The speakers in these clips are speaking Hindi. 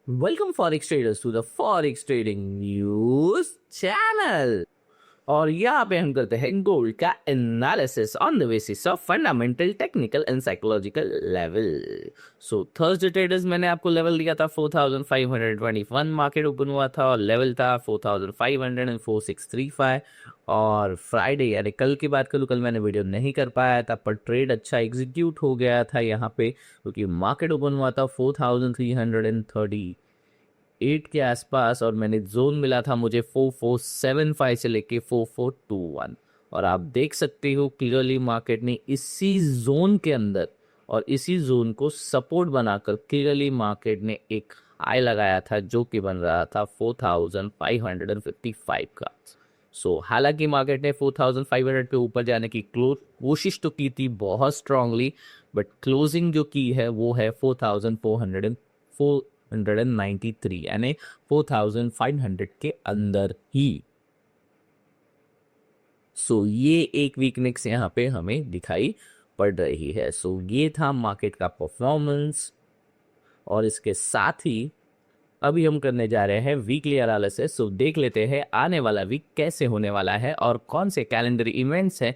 Welcome Forex traders to the Forex Trading News channel. और यहाँ पे हम करते हैं गोल्ड का analysis on the basis of fundamental technical and psychological level. So Thursday traders मैंने आपको लेवल दिया था 4521, मार्केट ओपन हुआ था और लेवल था 4500 एंड 4635। और फ्राइडे यानी कल की बात करूँ, कल मैंने वीडियो नहीं कर पाया था पर ट्रेड अच्छा एग्जीक्यूट हो गया था यहाँ पे, क्योंकि मार्केट ओपन हुआ था 4338 के आसपास और मैंने जोन मिला था मुझे 4475 से लेके 4421। और आप देख सकते हो क्लियरली मार्केट ने इसी जोन के अंदर और इसी जोन को सपोर्ट बनाकर क्लियरली मार्केट ने एक हाई लगाया था जो कि बन रहा था 4555 का। हालांकि मार्केट ने 4500 पे ऊपर जाने की कोशिश तो की थी बहुत स्ट्रांगली, बट क्लोजिंग जो की है वो है 4493 यानी 4500 के अंदर ही। ये एक वीकनेस यहाँ पे हमें दिखाई पड़ रही है। ये था मार्केट का परफॉर्मेंस और इसके साथ ही अभी हम करने जा रहे हैं वीकली एनालिसिस। देख लेते हैं आने वाला वीक कैसे होने वाला है और कौन से कैलेंडर इवेंट्स हैं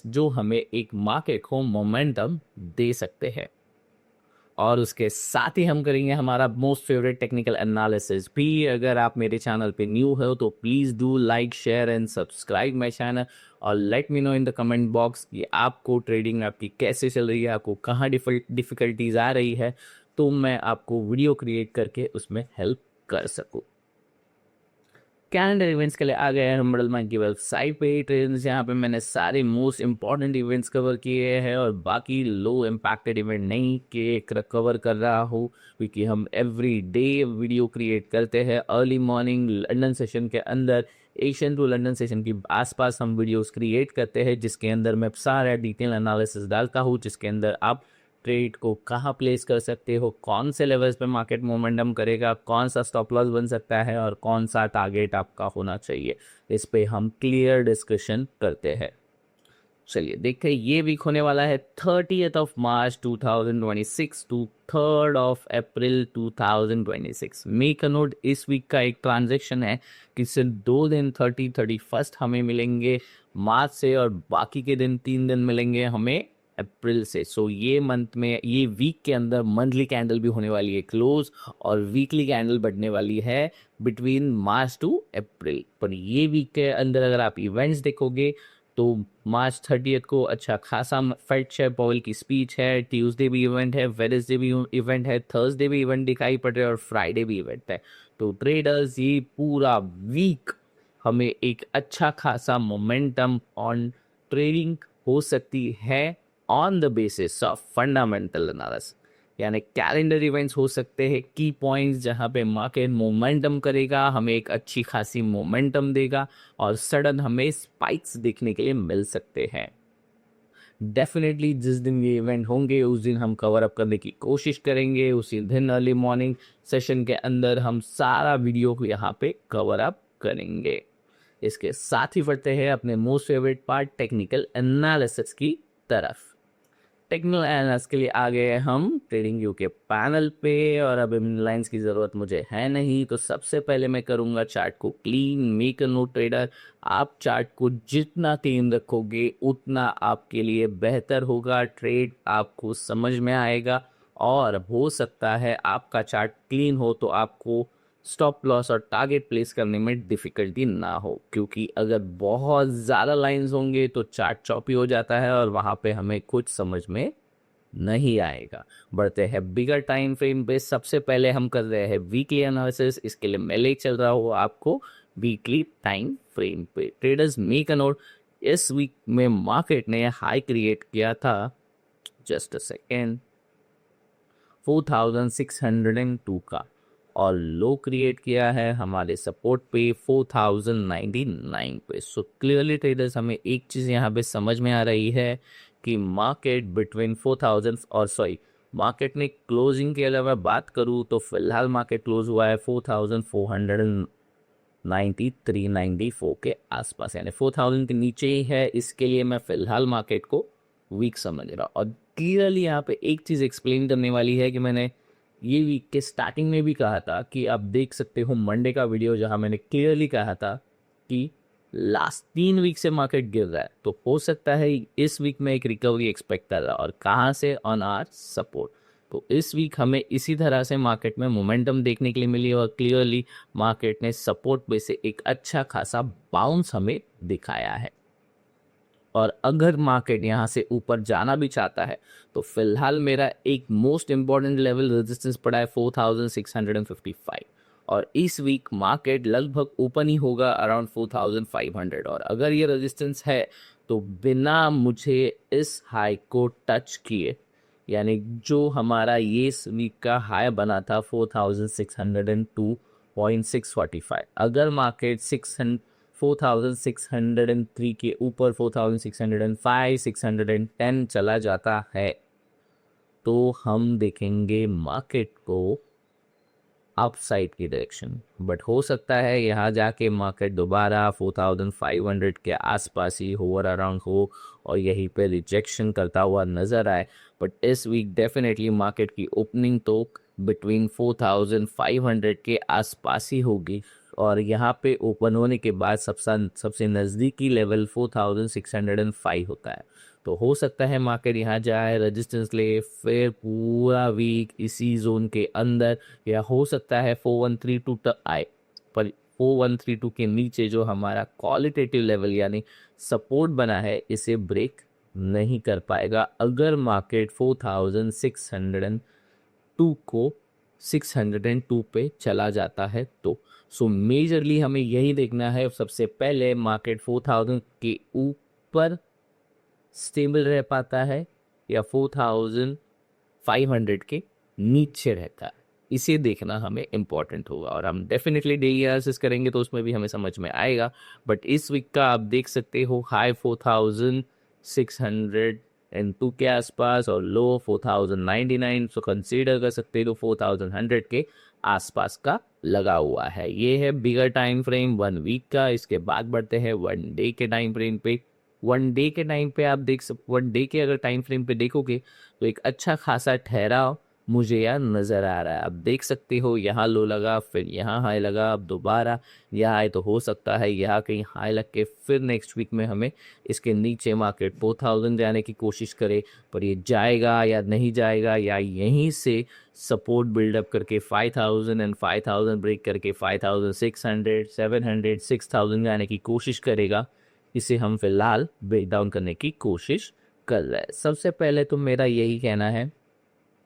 जो हमें एक मार्केट को मोमेंटम दे सकते हैं। और उसके साथ ही हम करेंगे हमारा मोस्ट फेवरेट टेक्निकल एनालिसिस भी। अगर आप मेरे चैनल पे न्यू हो तो please do like share and subscribe my channel और let me know in the comment box कि आपको ट्रेडिंग आपकी कैसे चल रही है, आपको कहाँ डिफ़िकल्टीज आ रही है, तो मैं आपको वीडियो क्रिएट करके उसमें हेल्प कर सकूँ। कैलेंडर इवेंट्स के लिए आ गए हैं हम मिडल माइंड की वेबसाइट पे। ट्रेंड्स यहाँ पे मैंने सारे मोस्ट इंपॉर्टेंट इवेंट्स कवर किए हैं और बाकी लो इम्पैक्टेड इवेंट नहीं के कवर कर रहा हूँ, क्योंकि हम एवरी डे वीडियो क्रिएट करते हैं। अर्ली मॉर्निंग लंदन सेशन के अंदर, एशियन टू लंदन सेशन के आसपास हम वीडियोस क्रिएट करते हैं जिसके अंदर मैं सारा डिटेल एनालिसिस डालता हूँ, जिसके अंदर आप ट्रेड को कहाँ प्लेस कर सकते हो, कौन से लेवल्स पे मार्केट मोमेंटम करेगा, कौन सा स्टॉप लॉस बन सकता है और कौन सा टारगेट आपका होना चाहिए, इस पे हम क्लियर डिस्कशन करते हैं। चलिए देखते हैं ये वीक होने वाला है 30 March 2026 to 3 April 2026। Make a note, इस वीक का एक ट्रांजेक्शन है कि सिर्फ 2 दिन 31 हमें मिलेंगे मार्च से और बाकी के दिन 3 दिन मिलेंगे हमें अप्रैल से। ये मंथ में, ये वीक के अंदर मंथली कैंडल भी होने वाली है क्लोज और वीकली कैंडल बढ़ने वाली है बिटवीन मार्च टू अप्रैल। पर ये वीक के अंदर अगर आप इवेंट्स देखोगे तो मार्च 30 को अच्छा खासा फेड चेयर पॉवेल की स्पीच है, ट्यूसडे भी इवेंट है, वेडनेसडे भी इवेंट है, थर्सडे भी इवेंट दिखाई पड़ रहा है और फ्राइडे भी इवेंट है। तो ट्रेडर्स ये पूरा वीक हमें एक अच्छा खासा मोमेंटम ऑन ट्रेडिंग हो सकती है on the basis of fundamental analysis. यानी कैलेंडर इवेंट्स हो सकते हैं की पॉइंट्स जहां पे मार्केट मोमेंटम करेगा, हमें एक अच्छी खासी मोमेंटम देगा और सडन हमें स्पाइक्स देखने के लिए मिल सकते हैं। डेफिनेटली जिस दिन ये इवेंट होंगे उस दिन हम कवर अप करने की कोशिश करेंगे। उसी दिन अर्ली मॉर्निंग सेशन के अंदर हम सारा वीडियो को यहाँ पे कवर अप करेंगे। इसके साथ ही बढ़ते हैं अपने most favourite part technical analysis की तरफ। टेक्निकल एनालिसिस के लिए आ गए हम ट्रेडिंग व्यू के पैनल पे और अब इन लाइंस की ज़रूरत मुझे है नहीं, तो सबसे पहले मैं करूँगा चार्ट को clean. Make a note trader, आप चार्ट को जितना क्लीन रखोगे उतना आपके लिए बेहतर होगा, ट्रेड आपको समझ में आएगा और हो सकता है आपका चार्ट क्लीन हो तो आपको स्टॉप लॉस और टारगेट प्लेस करने में डिफ़िकल्टी ना हो, क्योंकि अगर बहुत ज़्यादा लाइंस होंगे तो चार्ट चॉपी हो जाता है और वहाँ पे हमें कुछ समझ में नहीं आएगा। बढ़ते हैं बिगर टाइम फ्रेम पे। सबसे पहले हम कर रहे हैं वीकली एनालिसिस, इसके लिए मैं ले चल रहा हूँ आपको वीकली टाइम फ्रेम पे। ट्रेडर्स मेक अ नोट, इस वीक में मार्केट ने हाई क्रिएट किया था, जस्ट अ सेकेंड, 4602 का और लो क्रिएट किया है हमारे सपोर्ट पे 4099 पे। क्लियरली ट्रेडर्स हमें एक चीज़ यहाँ पे समझ में आ रही है कि मार्केट बिटवीन 4000 और मार्केट ने क्लोजिंग के अलावा बात करूँ तो फिलहाल मार्केट क्लोज हुआ है 4493-94 के आसपास, यानी 4000 के नीचे ही है। इसके लिए मैं फिलहाल मार्केट को वीक समझ रहा हूँ और क्लियरली यहाँ पे एक चीज़ एक्सप्लेन करने वाली है कि मैंने ये वीक के स्टार्टिंग में भी कहा था कि आप देख सकते हो मंडे का वीडियो जहां मैंने क्लियरली कहा था कि लास्ट 3 वीक से मार्केट गिर रहा है, तो हो सकता है इस वीक में एक रिकवरी एक्सपेक्ट कर रहा है। और कहाँ से? On R support. तो इस वीक हमें इसी तरह से मार्केट में मोमेंटम देखने के लिए मिली और क्लियरली मार्केट ने सपोर्ट पे से एक अच्छा खासा बाउंस हमें दिखाया है। और अगर मार्केट यहाँ से ऊपर जाना भी चाहता है तो फिलहाल मेरा एक मोस्ट इम्पॉर्टेंट लेवल रेजिस्टेंस पड़ा है 4655, और इस वीक मार्केट लगभग ओपन ही होगा अराउंड 4500। और अगर ये रेजिस्टेंस है तो बिना मुझे इस हाई को टच किए, यानी जो हमारा ये इस वीक का हाई बना था 4602.645, अगर मार्केट 4603 के ऊपर 4605 610 चला जाता है तो हम देखेंगे मार्केट को अपसाइड की डायरेक्शन। बट हो सकता है यहाँ जाके मार्केट दोबारा 4500 के आसपास ही होवर अराउंड हो और यहीं पे रिजेक्शन करता हुआ नज़र आए। बट इस वीक डेफिनेटली मार्केट की ओपनिंग तो बिटवीन 4500 के आसपास ही होगी, और यहाँ पे ओपन होने के बाद सबसे नज़दीकी लेवल 4605 होता है। तो हो सकता है मार्केट यहाँ जाए, रेजिस्टेंस ले, फिर पूरा वीक इसी जोन के अंदर, या हो सकता है 4132 तक आए, पर 4132 के नीचे जो हमारा क्वालिटेटिव लेवल यानी सपोर्ट बना है इसे ब्रेक नहीं कर पाएगा अगर मार्केट 4602 को 602 पे चला जाता है तो। सो मेजरली हमें यही देखना है सबसे पहले, मार्केट 4000 के ऊपर स्टेबल रह पाता है या 4500 के नीचे रहता है, इसे देखना हमें इम्पॉर्टेंट होगा। और हम डेफिनेटली डे एनालिसिस करेंगे तो उसमें भी हमें समझ में आएगा। बट इस वीक का आप देख सकते हो हाई 4602 के आसपास और लो 4099, सो कंसीडर कर सकते हो 4100 के आसपास का लगा हुआ है। ये है बिगर टाइम फ्रेम 1 वीक का। इसके बाद बढ़ते हैं 1 डे के टाइम फ्रेम पे। 1 डे के टाइम पे आप 1 डे के अगर टाइम फ्रेम पे देखोगे तो एक अच्छा खासा ठहराव मुझे यहाँ नज़र आ रहा है। आप देख सकते हो यहाँ लो लगा, फिर यहाँ हाई लगा, अब दोबारा यहाँ आए तो हो सकता है यहाँ कहीं हाई लग के फिर नेक्स्ट वीक में हमें इसके नीचे मार्केट 4000 जाने की कोशिश करे। पर ये जाएगा या नहीं जाएगा, या यहीं से सपोर्ट बिल्डअप करके 5000 एंड 5000 ब्रेक करके 5600 700 6000 जाने की कोशिश करेगा, इसे हम फिलहाल ब्रेक डाउन करने की कोशिश कर रहे हैं। सबसे पहले तो मेरा यही कहना है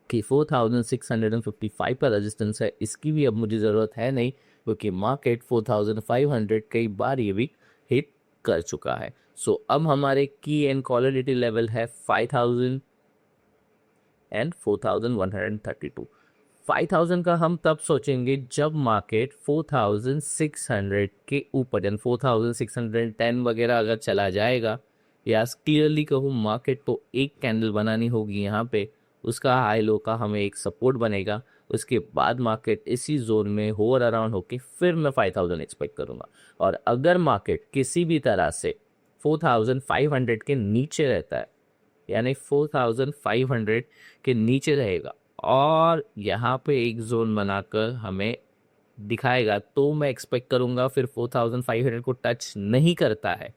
कि 4655 पर रेजिस्टेंस है, इसकी भी अब मुझे ज़रूरत है नहीं, क्योंकि मार्केट 4500 कई बार ये भी हिट कर चुका है। सो अब हमारे की एंड क्वालिटेटिव लेवल है 5000 एंड 4132। 5000 का हम तब सोचेंगे जब मार्केट 4600 के ऊपर यानी 4610 वगैरह अगर चला जाएगा, या क्लियरली कहूँ मार्केट तो एक कैंडल बनानी होगी यहाँ पे, उसका हाई लो का हमें एक सपोर्ट बनेगा, उसके बाद मार्केट इसी जोन में होवर अराउंड होके फिर मैं 5000 एक्सपेक्ट करूँगा। और अगर मार्केट किसी भी तरह से 4500 के नीचे रहता है, यानी 4500 के नीचे रहेगा और यहाँ पे एक जोन बनाकर हमें दिखाएगा, तो मैं एक्सपेक्ट करूँगा फिर 4500 को टच नहीं करता है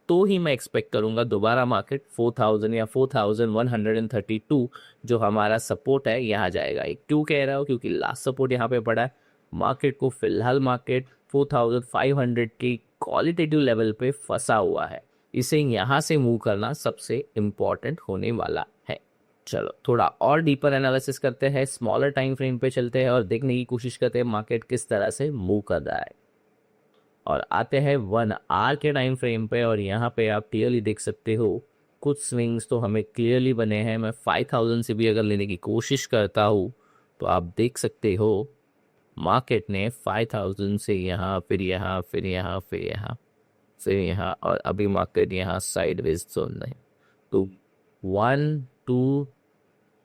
तो ही मैं एक्सपेक्ट करूँगा दोबारा मार्केट 4000 या 4132 जो हमारा सपोर्ट है यहाँ जाएगा। एक क्यों कह रहा हूँ, क्योंकि लास्ट सपोर्ट यहाँ पे पड़ा है। मार्केट को फिलहाल मार्केट 4500 की क्वालिटेटिव लेवल पे फंसा हुआ है, इसे यहाँ से मूव करना सबसे इम्पॉर्टेंट होने वाला है। चलो थोड़ा और डीपर एनालिसिस करते हैं, स्मॉलर टाइम फ्रेम पे चलते हैं और देखने की कोशिश करते हैं मार्केट किस तरह से मूव कर रहा है। और आते हैं 1 आवर के टाइम फ्रेम पे, और यहाँ पे आप क्लियरली देख सकते हो कुछ स्विंग्स तो हमें क्लियरली बने हैं। मैं 5000 से भी अगर लेने की कोशिश करता हूँ तो आप देख सकते हो मार्केट ने 5000 से यहाँ फिर यहाँ फिर यहाँ फिर यहाँ फिर यहाँ, और अभी मार्केट यहाँ साइडवेज जोन है। तो 1 2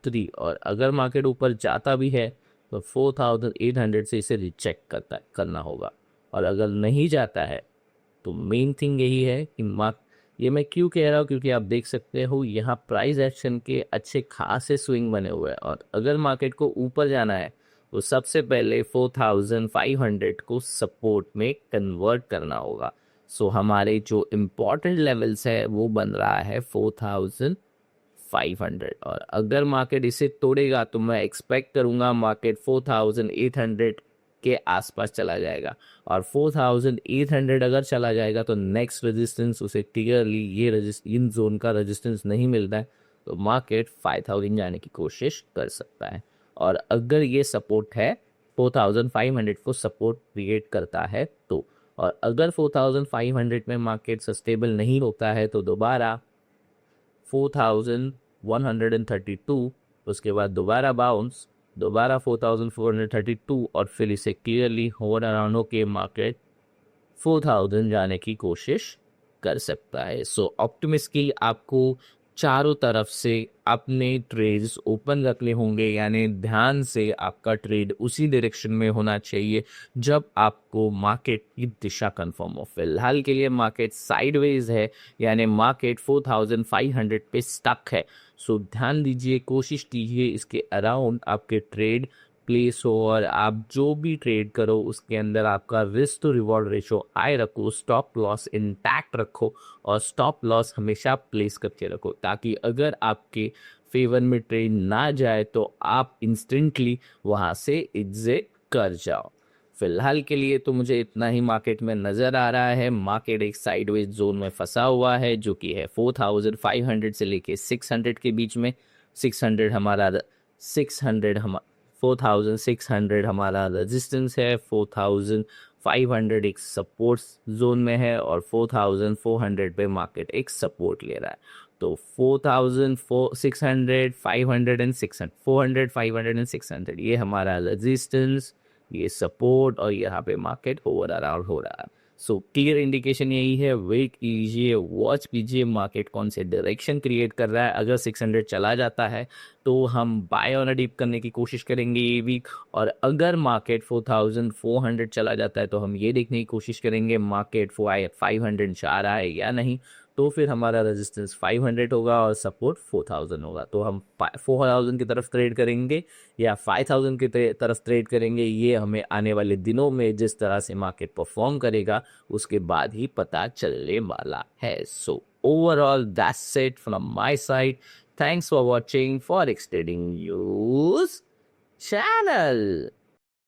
3, और अगर मार्केट ऊपर जाता भी है तो 4800 से इसे रिजेक्ट करना होगा। और अगर नहीं जाता है तो मेन थिंग यही है कि ये मैं क्यों कह रहा हूँ, क्योंकि आप देख सकते हो यहाँ प्राइस एक्शन के अच्छे खासे स्विंग बने हुए हैं, और अगर मार्केट को ऊपर जाना है तो सबसे पहले 4500 को सपोर्ट में कन्वर्ट करना होगा। सो हमारे जो इम्पोर्टेंट लेवल्स है वो बन रहा है 4500, और अगर मार्केट इसे तोड़ेगा तो मैं एक्सपेक्ट करूंगा मार्केट 4800 के आसपास चला जाएगा, और 4800 अगर चला जाएगा तो नेक्स्ट रेजिस्टेंस उसे क्लियरली ये इन जोन का रेजिस्टेंस नहीं मिलता है, तो मार्केट 5000 जाने की कोशिश कर सकता है। और अगर ये सपोर्ट है 4500 को सपोर्ट क्रिएट करता है तो, और अगर 4500 में मार्केट सस्टेबल नहीं होता है तो दोबारा 4132, उसके बाद दोबारा बाउंस, दोबारा 4432, और फिर इसे क्लियरली होवर अराउंड होके मार्केट 4000 जाने की कोशिश कर सकता है। सो ऑप्टिमिस्टली आपको चारों तरफ से अपने ट्रेड्स ओपन रखने होंगे, यानी ध्यान से आपका ट्रेड उसी डायरेक्शन में होना चाहिए जब आपको मार्केट की दिशा कंफर्म हो। फिलहाल के लिए मार्केट साइडवेज है, यानी मार्केट 4500 पे स्टक है। सो ध्यान दीजिए, कोशिश कीजिए इसके अराउंड आपके ट्रेड प्लेस हो, और आप जो भी ट्रेड करो उसके अंदर आपका risk to reward ratio high रखो, स्टॉप लॉस इंटैक्ट रखो, और स्टॉप लॉस हमेशा प्लेस करके रखो, ताकि अगर आपके फेवर में ट्रेड ना जाए तो आप इंस्टेंटली वहां से एग्जिट कर जाओ। फिलहाल के लिए तो मुझे इतना ही मार्केट में नज़र आ रहा है। मार्केट एक साइडवेज जोन में फंसा हुआ है जो कि है 4500 से लेके 600 के बीच में। 600 हमारा 4600 हमारा रेजिस्टेंस है, 4500 एक सपोर्ट जोन में है, और 4400 पे मार्केट एक सपोर्ट ले रहा है। तो 4600, 500 एंड 600, 400, 500 एंड 600 ये हमारा रेजिस्टेंस, ये सपोर्ट, और यहाँ पे मार्केट ओवर अराउंड हो रहा है। सो क्लियर इंडिकेशन यही है, वेट कीजिए, वॉच कीजिए मार्केट कौन से डायरेक्शन क्रिएट कर रहा है। अगर 600 चला जाता है तो हम बाय ऑन अ डिप करने की कोशिश करेंगे ये वीक, और अगर मार्केट 4400 चला जाता है तो हम ये देखने की कोशिश करेंगे मार्केट 500 जा रहा है या नहीं। तो फिर हमारा रेजिस्टेंस 500 होगा और सपोर्ट 4000 होगा, तो हम 4000 की तरफ ट्रेड करेंगे या 5000 की तरफ ट्रेड करेंगे, ये हमें आने वाले दिनों में जिस तरह से मार्केट परफॉर्म करेगा उसके बाद ही पता चलने वाला है। So overall that's it from my side. Thanks for watching forex trading news channel.